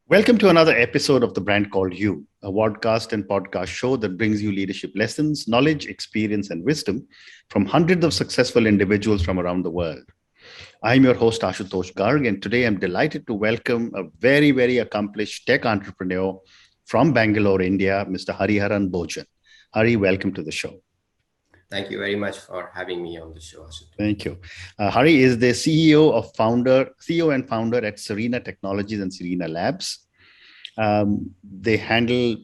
Welcome to another episode of The Brand Called You, a podcast and podcast show that brings you leadership lessons, knowledge, experience, and wisdom from hundreds of successful individuals from around the world. I'm your host, Ashutosh Garg, and today I'm delighted to welcome a very, very accomplished tech entrepreneur from Bangalore, India, Mr. Hariharan Bojan. Hari, welcome to the show. Thank you very much for having me on the show, Ashutosh. Thank you. Hari is the CEO and founder at Sirena Technologies and Sirena Labs. They handle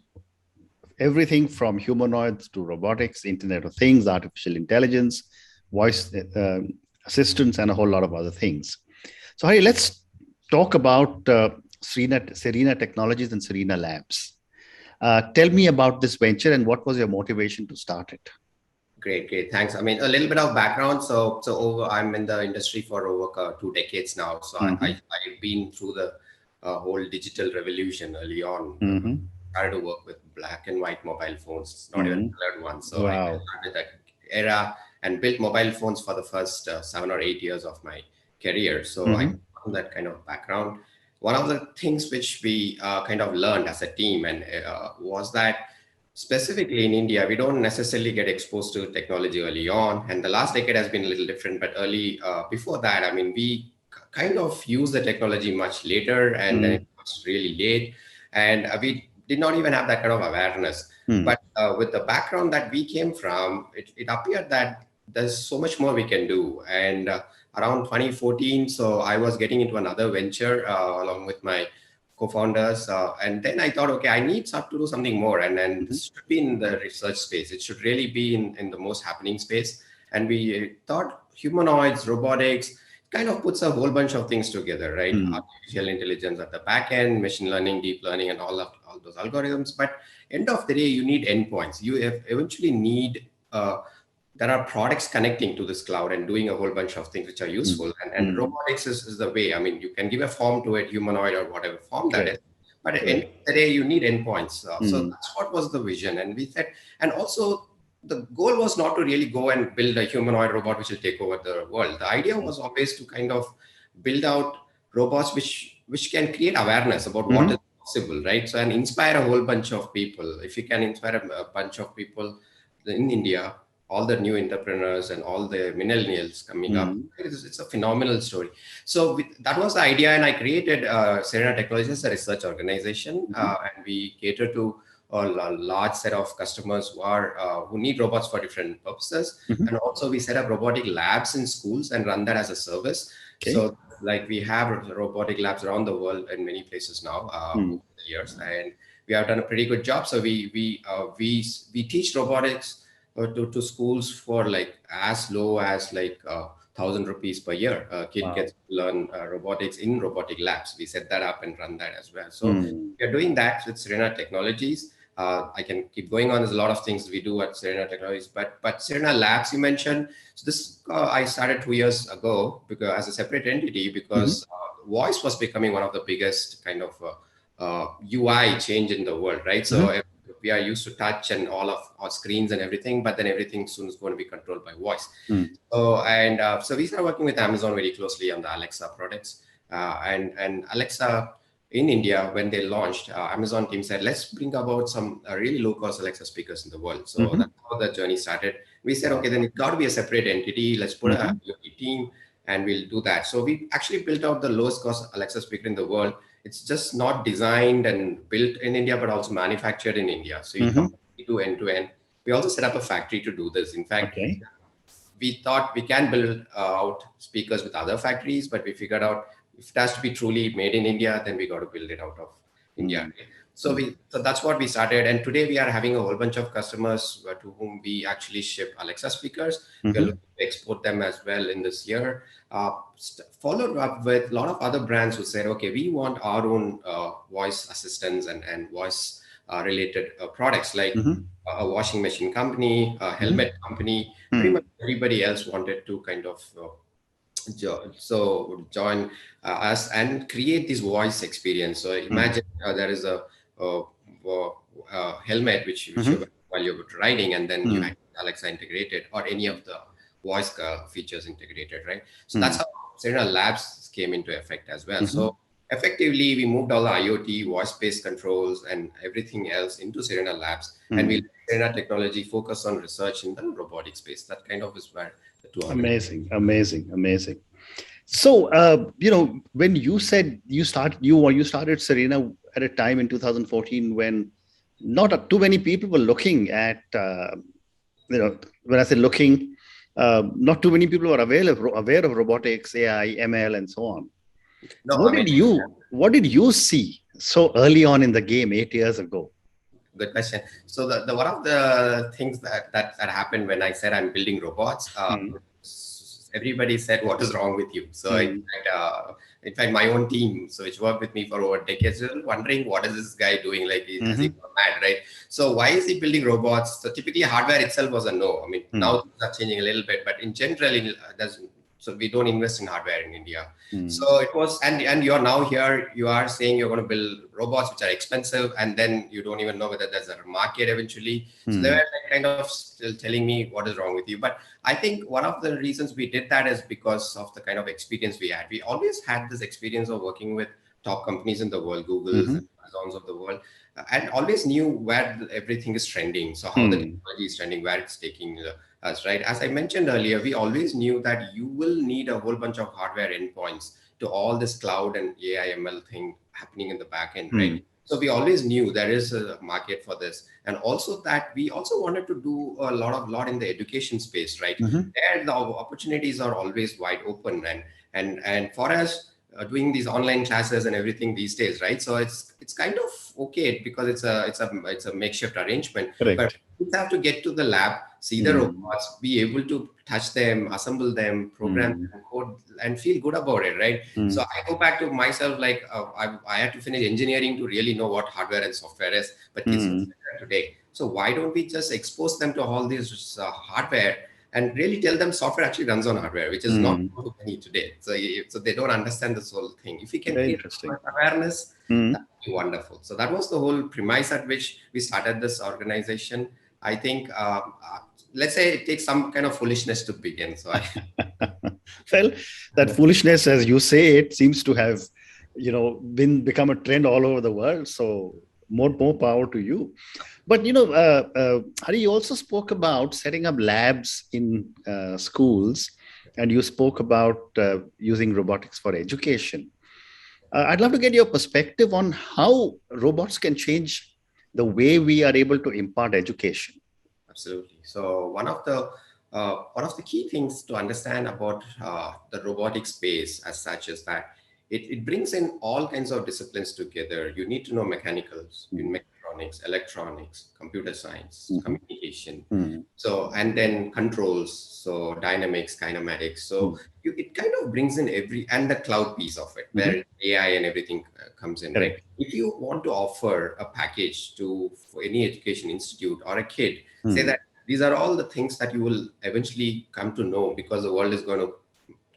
everything from humanoids to robotics, Internet of Things, artificial intelligence, voice assistants, and a whole lot of other things. So, Hari, let's talk about Sirena Technologies and Sirena Labs. Tell me about this venture and what was your motivation to start it? Great. Thanks. I mean, a little bit of background. I'm in the industry for over 2 decades now. So I've been through the whole digital revolution early on. Started to work with black and white mobile phones, not even colored ones. So I started that era and built mobile phones for the first 7 or 8 years of my career. So I come from that kind of background. One of the things which we kind of learned as a team and was that specifically in India, we don't necessarily get exposed to technology early on. And the last decade has been a little different, but before that, I mean, we kind of use the technology much later and then it was really late. And we did not even have that kind of awareness. But with the background that we came from, it appeared that there's so much more we can do. And around 2014, so I was getting into another venture along with my co-founders. And then I thought, okay, I need to do something more. And then this should be in the research space. It should really be in the most happening space. And we thought humanoids, robotics, kind of puts a whole bunch of things together, right? Artificial intelligence at the back end, machine learning, deep learning, and all those algorithms. But end of the day, you need endpoints. You eventually need there are products connecting to this cloud and doing a whole bunch of things which are useful. And robotics is the way. I mean, you can give a form to it, humanoid or whatever form that is. But at the end of the day, you need endpoints. So that's what was the vision. And we said, and also the goal was not to really go and build a humanoid robot which will take over the world. The idea was always to kind of build out robots which can create awareness about what is possible, right? So and inspire a whole bunch of people. If you can inspire a bunch of people in India, all the new entrepreneurs and all the millennials coming up, it's a phenomenal story. So that was the idea, and I created Sirena Technologies as a research organization, and we cater to a large set of customers who need robots for different purposes. And also we set up robotic labs in schools and run that as a service. So like we have robotic labs around the world in many places now over the years, and we have done a pretty good job. So we teach robotics to schools for like as low as like 1,000 rupees per year. A kid gets to learn robotics in robotic labs. We set that up and run that as well. So we are doing that with Sirena Technologies. I can keep going on. There's a lot of things we do at Sirena Technologies, but Sirena Labs you mentioned. So this I started 2 years ago because as a separate entity because voice was becoming one of the biggest kind of UI change in the world, right? So we are used to touch and all of our screens and everything, but then everything soon is going to be controlled by voice. So we started working with Amazon very closely on the Alexa products, and Alexa in India when they launched, Amazon team said let's bring about some really low cost Alexa speakers in the world. So that's how the journey started. We said okay, then it's got to be a separate entity. Let's put a team and we'll do that. So we actually built out the lowest cost Alexa speaker in the world. It's just not designed and built in India, but also manufactured in India. So you completely do end to end. We also set up a factory to do this. In fact, we thought we can build out speakers with other factories, but we figured out if it has to be truly made in India, then we got to build it out of India. So that's what we started. And today we are having a whole bunch of customers to whom we actually ship Alexa speakers. We're looking to export them as well in this year. Followed up with a lot of other brands who said, okay, we want our own voice assistants and voice related products like a washing machine company, a helmet company. Pretty much everybody else wanted to kind of join us and create this voice experience. So imagine there is a helmet which you wear while you're riding, and then you have Alexa integrated or any of the voice features integrated, right? So that's how Sirena Labs came into effect as well. So effectively, we moved all the IoT, voice-based controls, and everything else into Sirena Labs, and we let Sirena Technology focus on research in the robotic space. That kind of is where the two organizations. Amazing. So, when you said you started Serena at a time in 2014 when not too many people were looking at, when I say looking, not too many people were aware of robotics, AI, ML, and so on. No, What did you see so early on in the game 8 years ago? Good question. So the one of the things that happened when I said I'm building robots, everybody said, "What is wrong with you?" So in fact, my own team, so which worked with me for over decades, were wondering what is this guy doing? Like, has he gone mad, right? So why is he building robots? So typically, hardware itself was a no. I mean, now things are changing a little bit, but in general, so we don't invest in hardware in India. So it was, and you're now here, you are saying you're going to build robots which are expensive, and then you don't even know whether there's a market eventually. So they were kind of still telling me what is wrong with you. But I think one of the reasons we did that is because of the kind of experience we had. We always had this experience of working with top companies in the world, Google's and Amazon's of the world, and always knew where everything is trending. So how the technology is trending, where it's taking us, right? As I mentioned earlier, we always knew that you will need a whole bunch of hardware endpoints to all this cloud and AI ML thing happening in the back end, right? So we always knew there is a market for this, and also that we also wanted to do a lot in the education space, right? There the opportunities are always wide open, and for us doing these online classes and everything these days, right? So it's kind of okay because it's a makeshift arrangement. Correct. But you have to get to the lab, see the robots, be able to touch them, assemble them, program them, code, and feel good about it, right? So I go back to myself, like I had to finish engineering to really know what hardware and software is, but kids don't say that today. So why don't we just expose them to all these hardware and really tell them software actually runs on hardware, which is not too many today. So they don't understand this whole thing. If we can create awareness, that would be wonderful. So that was the whole premise at which we started this organization. I think, let's say it takes some kind of foolishness to begin. So well, that foolishness, as you say, it seems to have, become a trend all over the world. So more power to you. But, Hari, you also spoke about setting up labs in schools, and you spoke about using robotics for education. I'd love to get your perspective on how robots can change the way we are able to impart education. Absolutely. So one of the key things to understand about the robotic space as such is that it brings in all kinds of disciplines together. You need to know mechanicals, mechatronics, electronics, computer science, communication. So, and then controls, so dynamics, kinematics. So it kind of brings in and the cloud piece of it, where AI and everything comes in, right? If you want to offer a package for any education institute or a kid, say that these are all the things that you will eventually come to know because the world is going to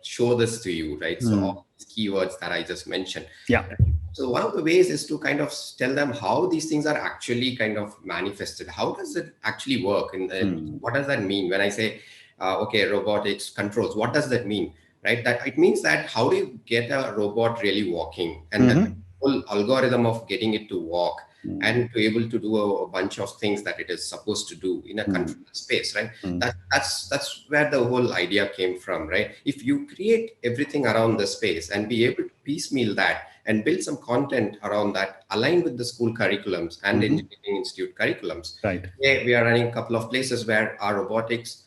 show this to you, right? So all these keywords that I just mentioned. Yeah. So one of the ways is to kind of tell them how these things are actually kind of manifested. How does it actually work? And what does that mean? When I say, okay, robotics controls, what does that mean? Right? That it means that how do you get a robot really walking, and the whole algorithm of getting it to walk and to be able to do a bunch of things that it is supposed to do in a controlled space, right? That's where the whole idea came from, right? If you create everything around the space and be able to piecemeal that and build some content around that aligned with the school curriculums and engineering institute curriculums. Right. Today, we are running a couple of places where our robotics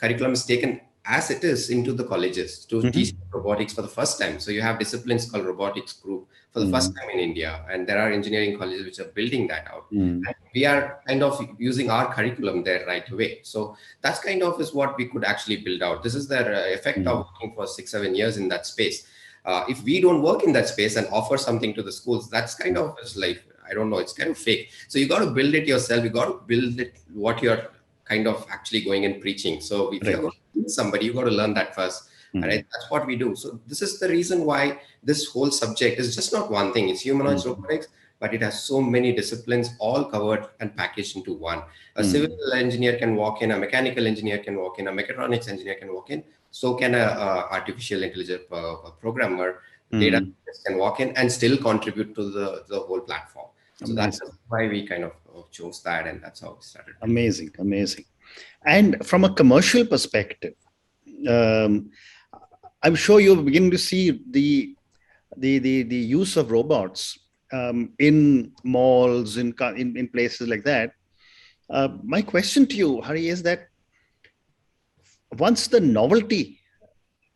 curriculum is taken as it is into the colleges to teach robotics for the first time. So you have disciplines called robotics group for the first time in India, and there are engineering colleges which are building that out. And we are kind of using our curriculum there right away. So that's kind of is what we could actually build out. This is the effect of working for 6-7 years in that space. If we don't work in that space and offer something to the schools, that's kind of like, I don't know, it's kind of fake. So you got to build it yourself. You got to build it what you're kind of actually going and preaching. So if you're going to teach somebody, you got to learn that first. Right? That's what we do. So this is the reason why this whole subject is just not one thing. It's humanoids robotics, but it has so many disciplines all covered and packaged into one. A civil engineer can walk in, a mechanical engineer can walk in, a mechatronics engineer can walk in. So can a artificial intelligence programmer, data Mm. scientists can walk in and still contribute to the whole platform. So that's Amazing. why we kind of chose that, and that's how we started. Amazing. Amazing. And from a commercial perspective, um, I'm sure you're beginning to see the use of robots in malls, in places like that. My question to you, Hari, is that once the novelty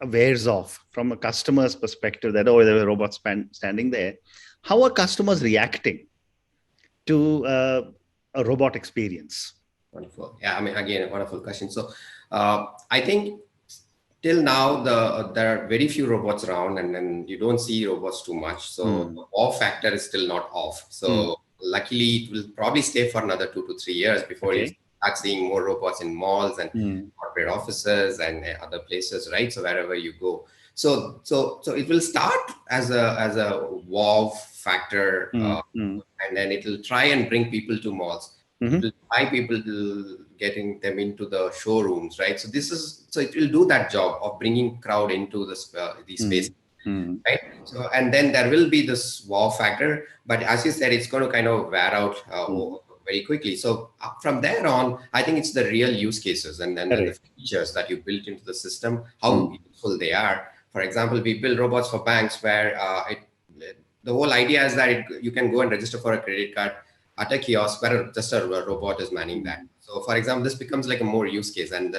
wears off from a customer's perspective, that oh, there were robots standing there, how are customers reacting to a robot experience? Wonderful. Yeah, I mean, again, a wonderful question. So, I think till now there are very few robots around, and then you don't see robots too much. So the wow factor is still not off. So luckily, it will probably stay for another 2 to 3 years before you start seeing more robots in malls and corporate offices and other places, right? So wherever you go. So it will start as a wow factor, and then it will try and bring people to malls. It will try people to getting them into the showrooms, right? So it will do that job of bringing crowd into these spaces, right? So and then there will be this wow factor, but as you said, it's going to kind of wear out very quickly. So from there on, I think it's the real use cases and then the features that you built into the system, how useful they are. For example, we build robots for banks where the whole idea is that you can go and register for a credit card at a kiosk where just a robot is manning that. So, for example, this becomes like a more use case, and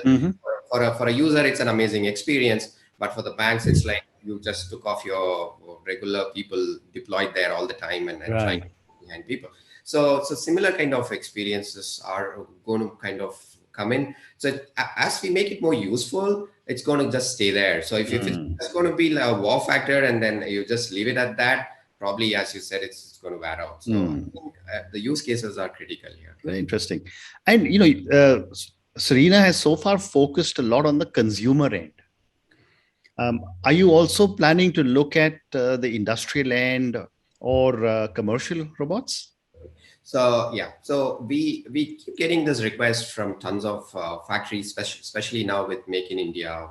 for a user, it's an amazing experience. But for the banks, it's like you just took off your regular people deployed there all the time and trying behind people. So similar kind of experiences are going to kind of come in. So as we make it more useful, it's going to just stay there. So if it's just going to be a wow factor and then you just leave it at that, probably, as you said, it's going to wear out. So I think the use cases are critical here. Very interesting. And, you know, Sirena has so far focused a lot on the consumer end. Are you also planning to look at the industrial end or commercial robots? So yeah, so we keep getting this request from tons of factories, especially now with Make in India.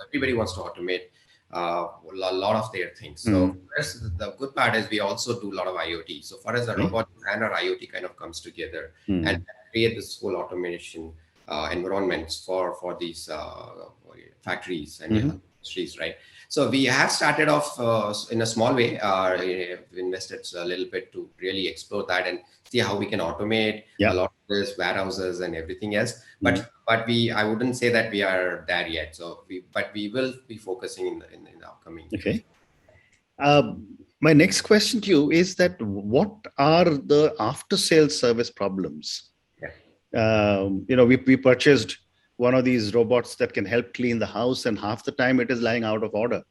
Everybody wants to automate a lot of their things. So first, the good part is we also do a lot of IoT. So far as the robot and our IoT kind of comes together and create this whole automation environments for these factories and industries, right? So we have started off in a small way. We invested a little bit to really explore that and see how we can automate a lot of this warehouses and everything else. But I wouldn't say that we are there yet. So we will be focusing in the upcoming. Okay. My next question to you is that what are the after-sales service problems? You know, we purchased one of these robots that can help clean the house, and half the time it is lying out of order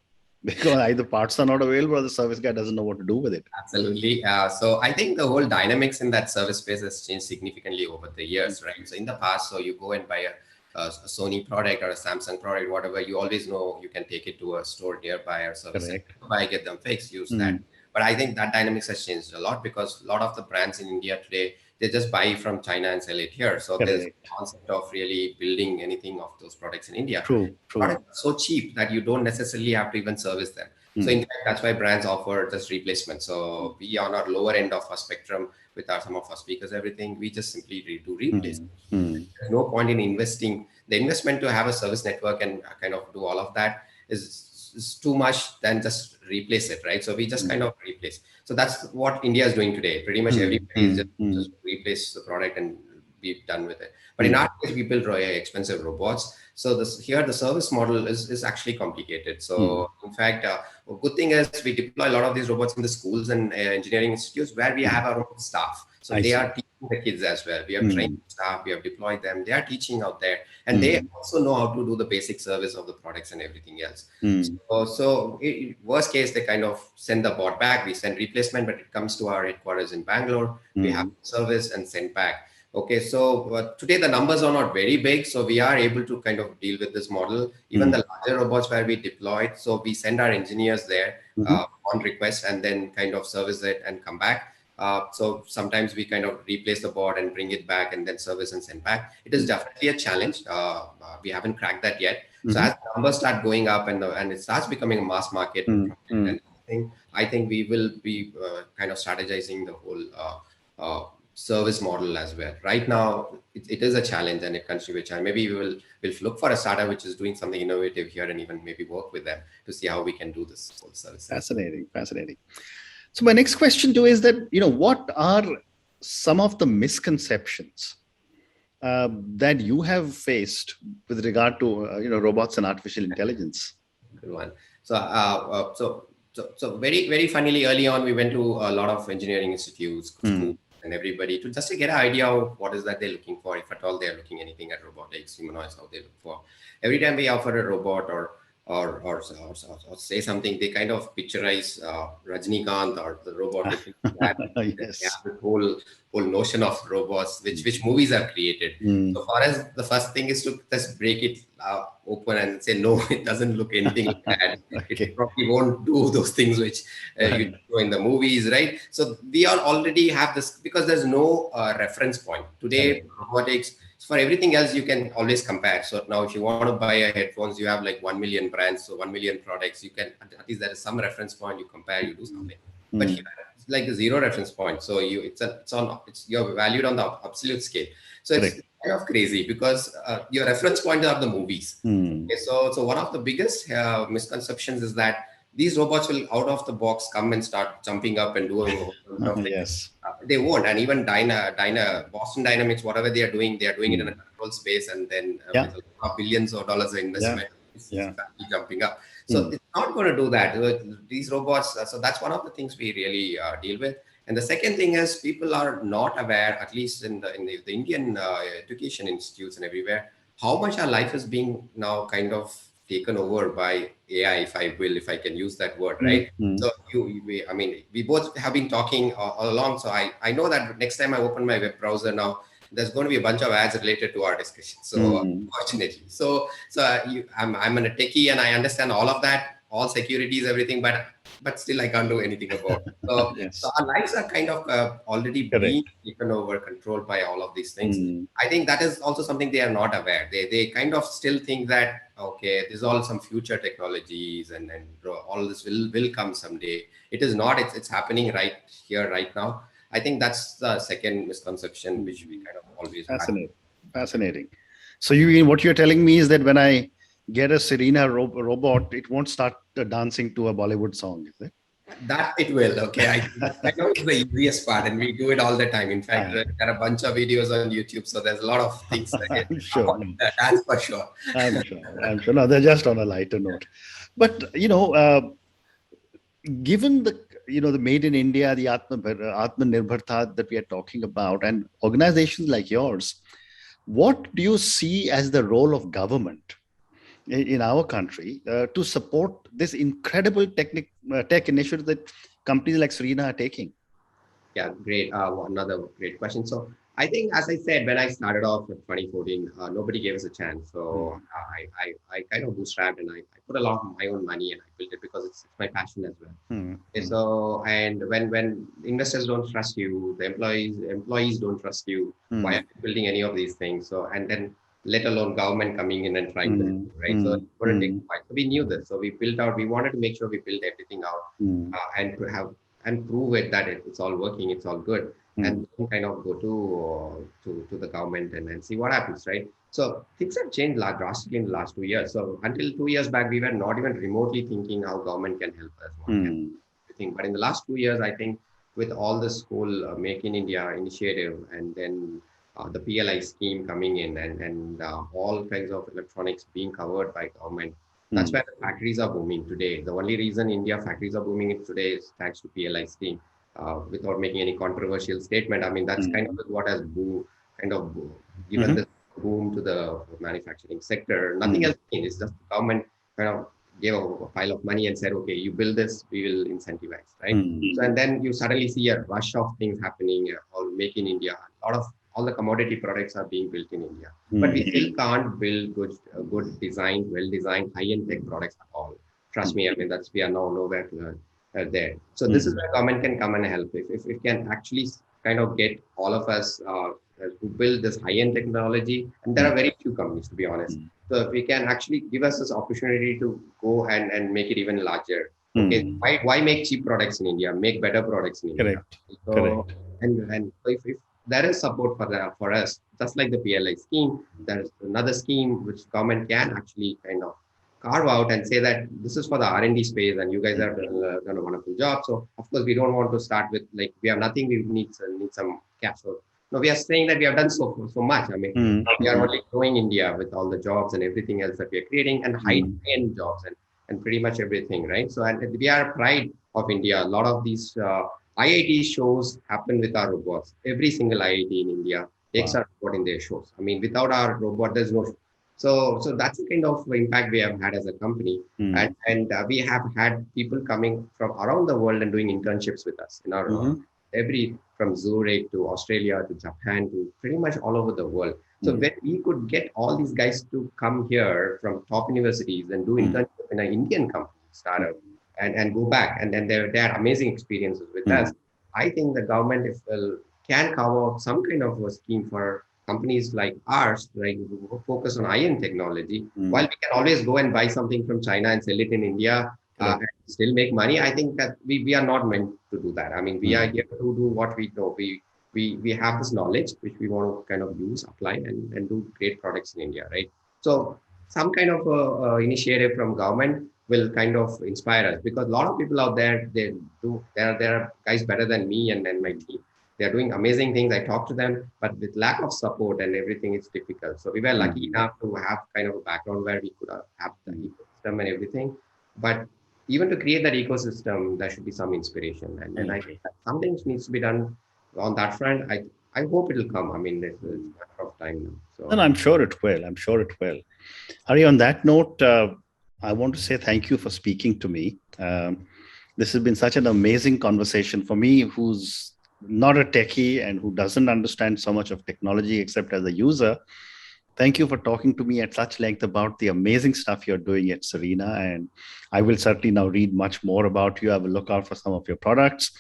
because either parts are not available or the service guy doesn't know what to do with it. Absolutely. So I think the whole dynamics in that service space has changed significantly over the years, right? So in the past, so you go and buy a Sony product or a Samsung product, whatever, you always know you can take it to a store nearby or service center, get them fixed, use that. But I think that dynamics has changed a lot because a lot of the brands in India today, they just buy from China and sell it here. So there's a concept of really building anything of those products in India. Products are so cheap that you don't necessarily have to even service them. So in fact, that's why brands offer just replacement. So we on our lower end of our spectrum with some of our speakers, everything, we just simply do replacement. There's no point in investing. The investment to have a service network and kind of do all of that is too much than just replace it, right? So we just kind of replace. So that's what India is doing today. Pretty much everybody is just replace the product and be done with it. But in our case, we build expensive robots. So here the service model is actually complicated. So in fact, a good thing is we deploy a lot of these robots in the schools and engineering institutes where we have our own staff. So they are teaching the kids as well. We have trained staff, we have deployed them. They are teaching out there, and they also know how to do the basic service of the products and everything else. So worst case, they kind of send the bot back. We send replacement, but it comes to our headquarters in Bangalore. We have service and send back. Okay, so today the numbers are not very big, so we are able to kind of deal with this model. Even the larger robots where we deployed, so we send our engineers there on request and then kind of service it and come back. So sometimes we kind of replace the bot and bring it back and then service and send back. It is definitely a challenge. We haven't cracked that yet. So as numbers start going up and it starts becoming a mass market, and I think we will be kind of strategizing the whole service model as well. Right now, it is a challenge and it continues to be a challenge. Maybe we'll look for a startup which is doing something innovative here and even maybe work with them to see how we can do this whole service. Fascinating. So my next question too is that, what are some of the misconceptions that you have faced with regard to, robots and artificial intelligence? Good one. So very, very funnily, early on, we went to a lot of engineering institutes, schools, and everybody to just to get an idea of what is that they're looking for, if at all they're looking anything at robotics, humanoids, how they look for. Every time we offer a robot or say something, they kind of picturize Rajnikant or the robot looking like that. Yes. They have the whole notion of robots, which movies are created. So for us, the first thing is to just break it open and say, no, it doesn't look anything like that. Okay. It probably won't do those things which you do in the movies, right? So we all already have this because there's no reference point. Today, robotics, for everything else, you can always compare. So now if you want to buy a headphones, you have like 1 million brands, so 1 million products. You can, at least there is some reference point, you compare, you do something. But here, it's like a zero reference point. So you're valued on the absolute scale. So it's kind of crazy because your reference points are the movies. Okay, so one of the biggest misconceptions is that these robots will out of the box come and start jumping up and doing Yes. They won't. And even Boston Dynamics, whatever they are doing it in a control space, and then with billions of dollars of investment, it's jumping up. So it's not going to do that. These robots. So that's one of the things we really deal with. And the second thing is people are not aware, at least in the Indian education institutes and everywhere, how much our life is being now kind of taken over by AI, if I can use that word, right? So we both have been talking all along. So I know that next time I open my web browser now, there's going to be a bunch of ads related to our discussion. So unfortunately, I'm a techie and I understand all of that, all securities, everything, but still I can't do anything about it. So, so our lives are kind of already being taken over, controlled by all of these things. I think that is also something they are not aware. They kind of still think that, okay, this is all some future technologies and all this will come someday. It is not. It's happening right here, right now. I think that's the second misconception which we kind of always Fascinating. So what you're telling me is that when I get a Sirena robot, it won't start dancing to a Bollywood song, is it? That it will. Okay, I know it's the easiest part, and we do it all the time. In fact, there are a bunch of videos on YouTube, so there's a lot of things. I'm sure. That's for sure. I'm sure. No, they're just on a lighter note. But given the made in India, the Atmanirbharta that we are talking about, and organizations like yours, what do you see as the role of government in our country to support this incredible tech initiative that companies like Sirena are taking? Yeah, great. Another great question. So I think, as I said, when I started off in 2014, nobody gave us a chance. So I kind of bootstrapped and I put a lot of my own money and I built it because it's my passion as well. So, and when investors don't trust you, the employees don't trust you, why are you building any of these things? So, and then let alone government coming in and trying to, right? So it wouldn't take time. So we knew this. So we wanted to make sure we built everything out and to have and prove it that it's all working, it's all good, and then kind of go to the government and then see what happens, right? So things have changed drastically in the last 2 years. So until 2 years back, we were not even remotely thinking how government can help us. But in the last 2 years, I think with all this whole Make in India initiative and then the PLI scheme coming in and all kinds of electronics being covered by government, that's why the factories are booming today. The only reason India factories are booming today is thanks to PLI scheme. Without making any controversial statement, I mean, that's kind of what has given this boom to the manufacturing sector. Nothing else changed. It's just the government kind of gave a pile of money and said, okay, you build this, we will incentivize, right? So, and then you suddenly see a rush of things happening, all Make in India, all the commodity products are being built in India, but we still can't build good designed, well-designed, high-end tech products at all. Trust me, I mean, we are now nowhere there. So this is where government can come and help. If it can actually kind of get all of us who build this high-end technology, and there are very few companies, to be honest. So if we can actually give us this opportunity to go and make it even larger. Okay, why make cheap products in India? Make better products in India. Correct. So Correct. and if there is support for that for us, just like the PLI scheme, there's another scheme which government can actually kind of carve out and say that this is for the R&D space and you guys have done a wonderful job. So of course we don't want to start with like we have nothing, we need some cash. So no, we are saying that we have done so much. I mean, we are only growing India with all the jobs and everything else that we are creating and high-end jobs and pretty much everything, right? So and we are pride of India. A lot of these IIT shows happen with our robots. Every single IIT in India takes our robot in their shows. I mean, without our robot, there's no show. So that's the kind of impact we have had as a company, and we have had people coming from around the world and doing internships with us in our every from Zurich to Australia to Japan to pretty much all over the world. So when we could get all these guys to come here from top universities and do internship in an Indian company startup and go back and then they had amazing experiences with us. I think the government if can cover some kind of a scheme for companies like ours, right, who focus on high-end technology, while we can always go and buy something from China and sell it in India and still make money. I think that we are not meant to do that. I mean, we are here to do what we know. We have this knowledge which we want to kind of use, apply, and do great products in India, right? So some kind of initiative from government will kind of inspire us because a lot of people out there there are guys better than me and my team. They are doing amazing things. I talk to them, but with lack of support and everything, it's difficult. So we were lucky enough to have kind of a background where we could have the ecosystem and everything. But even to create that ecosystem, there should be some inspiration. And then I think that something needs to be done on that front. I hope it will come. I mean, it's a matter of time now. So. And I'm sure it will. I'm sure it will. Hari, on that note, I want to say thank you for speaking to me. This has been such an amazing conversation for me, who's not a techie and who doesn't understand so much of technology except as a user. Thank you for talking to me at such length about the amazing stuff you're doing at Sirena. And I will certainly now read much more about you. I will look out for some of your products.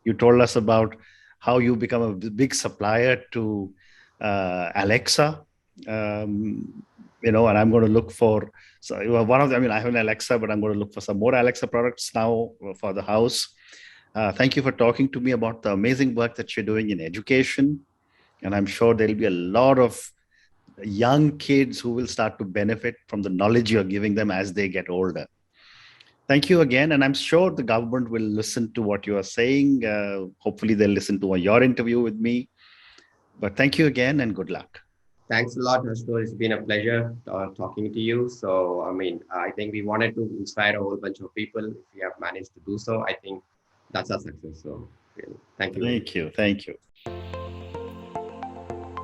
You told us about how you become a big supplier to Alexa. And I'm going to look for one of them. I mean, I have an Alexa, but I'm going to look for some more Alexa products now for the house. Thank you for talking to me about the amazing work that you're doing in education. And I'm sure there'll be a lot of young kids who will start to benefit from the knowledge you're giving them as they get older. Thank you again. And I'm sure the government will listen to what you are saying. Hopefully they'll listen to your interview with me. But thank you again and good luck. Thanks a lot, Ashto. It's been a pleasure talking to you. So, I mean, I think we wanted to inspire a whole bunch of people. If we have managed to do so, I think that's our success. So, really, thank you. Thank you. Thank you.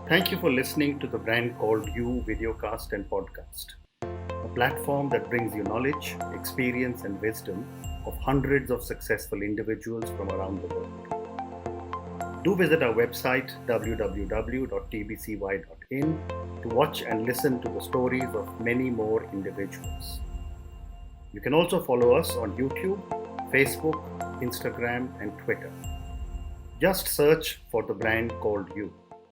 Thank you for listening to the Brand Called You videocast and podcast, a platform that brings you knowledge, experience, and wisdom of hundreds of successful individuals from around the world. Do visit our website www.tbcy.in to watch and listen to the stories of many more individuals. You can also follow us on YouTube, Facebook, Instagram, and Twitter. Just search for the Brand Called You.